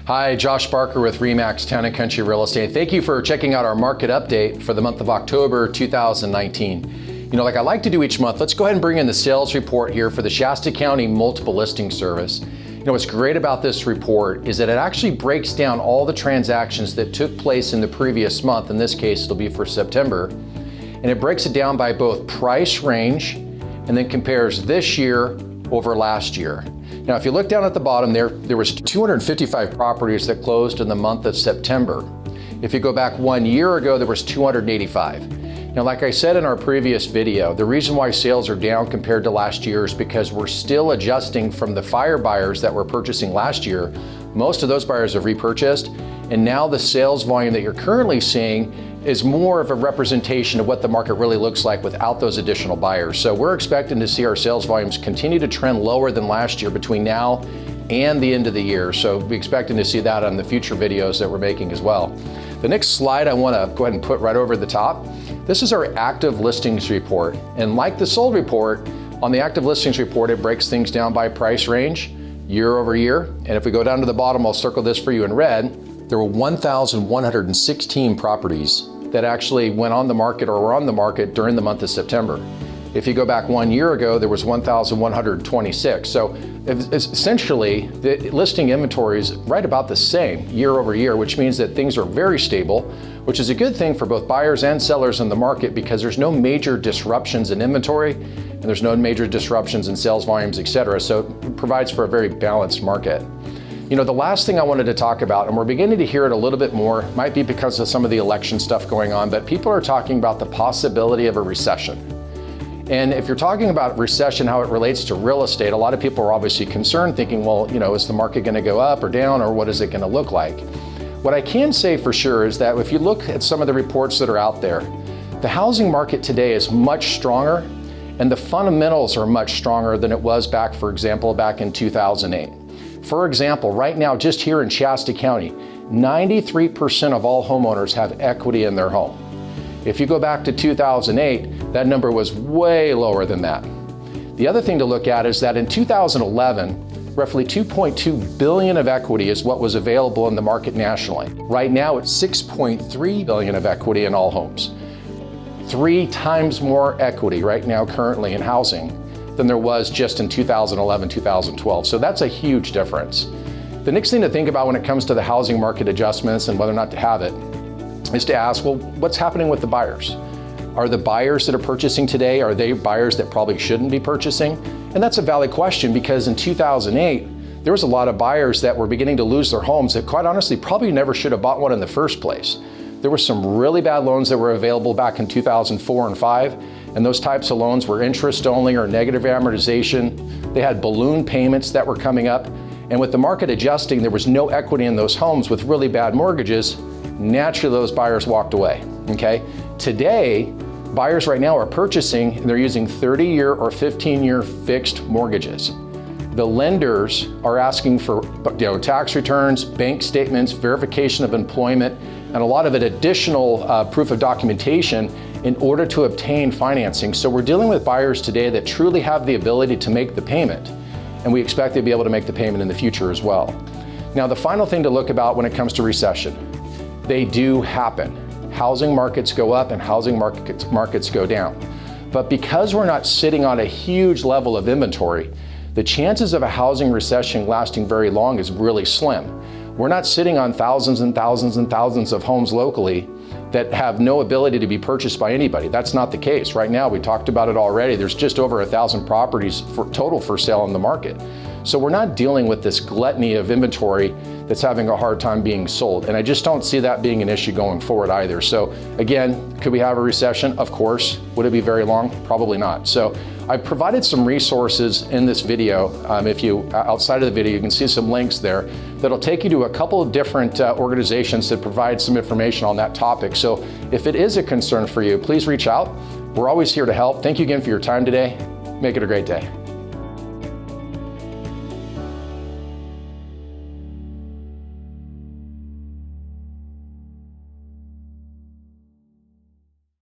Hi, Josh Barker with RE/MAX Town & Country Real Estate. Thank you for checking out our market update for the month of October 2019. Like I like to do each month, let's go ahead and bring in the sales report here for the Shasta County Multiple Listing Service. What's great about this report is that it actually breaks down all the transactions that took place in the previous month. In this case, it'll be for September. And it breaks it down by both price range and then compares this year over last year. Now, if you look down at the bottom there was 255 properties that closed in the month of September. If you go back 1 year ago, there was 285. Now, like I said in our previous video, the reason why sales are down compared to last year is because we're still adjusting from the fire buyers that were purchasing last year. Most of those buyers have repurchased, and now the sales volume that you're currently seeing is more of a representation of what the market really looks like without those additional buyers. So we're expecting to see our sales volumes continue to trend lower than last year between now and the end of the year. So we're expecting to see that on the future videos that we're making as well. The next slide I want to go ahead and put right over the top. This is our active listings report. And like the sold report, on the active listings report, it breaks things down by price range, year over year. And if we go down to the bottom, I'll circle this for you in red. There were 1,116 properties that actually went on the market or were on the market during the month of September. If you go back 1 year ago, there was 1,126. So essentially, the listing inventory is right about the same year over year, which means that things are very stable, which is a good thing for both buyers and sellers in the market because there's no major disruptions in inventory and there's no major disruptions in sales volumes, etc. So it provides for a very balanced market. The last thing I wanted to talk about, and we're beginning to hear it a little bit more, might be because of some of the election stuff going on, but people are talking about the possibility of a recession. And if you're talking about recession, how it relates to real estate, a lot of people are obviously concerned, thinking, well, is the market going to go up or down, or what is it going to look like? What I can say for sure is that if you look at some of the reports that are out there, the housing market today is much stronger, and the fundamentals are much stronger than it was back, for example, back in 2008. For example, right now, just here in Shasta County, 93% of all homeowners have equity in their home. If you go back to 2008, that number was way lower than that. The other thing to look at is that in 2011, roughly $2.2 billion of equity is what was available in the market nationally. Right now, it's $6.3 billion of equity in all homes. 3 times more equity right now currently in housing than there was just in 2011, 2012. So that's a huge difference. The next thing to think about when it comes to the housing market adjustments and whether or not to have it is to ask, well, what's happening with the buyers? Are the buyers that are purchasing today, are they buyers that probably shouldn't be purchasing? And that's a valid question because in 2008, there was a lot of buyers that were beginning to lose their homes that quite honestly probably never should have bought one in the first place. There were some really bad loans that were available back in 2004 and 5, and those types of loans were interest only or negative amortization. They had balloon payments that were coming up, and with the market adjusting, there was no equity in those homes with really bad mortgages. Naturally, those buyers walked away, okay? Today, buyers right now are purchasing, and they're using 30-year or 15-year fixed mortgages. The lenders are asking for tax returns, bank statements, verification of employment, and a lot of it additional proof of documentation in order to obtain financing. So we're dealing with buyers today that truly have the ability to make the payment, and we expect they'll be able to make the payment in the future as well. Now, the final thing to look about when it comes to recession, they do happen. Housing markets go up and housing markets go down. But because we're not sitting on a huge level of inventory, the chances of a housing recession lasting very long is really slim. We're not sitting on thousands and thousands and thousands of homes locally that have no ability to be purchased by anybody. That's not the case. Right now, we talked about it already, there's just over 1,000 properties total for sale in the market. So we're not dealing with this gluttony of inventory that's having a hard time being sold. And I just don't see that being an issue going forward either. So again, could we have a recession? Of course. Would it be very long? Probably not. So I've provided some resources in this video. If you, outside of the video, you can see some links there that'll take you to a couple of different organizations that provide some information on that topic. So if it is a concern for you, please reach out. We're always here to help. Thank you again for your time today. Make it a great day.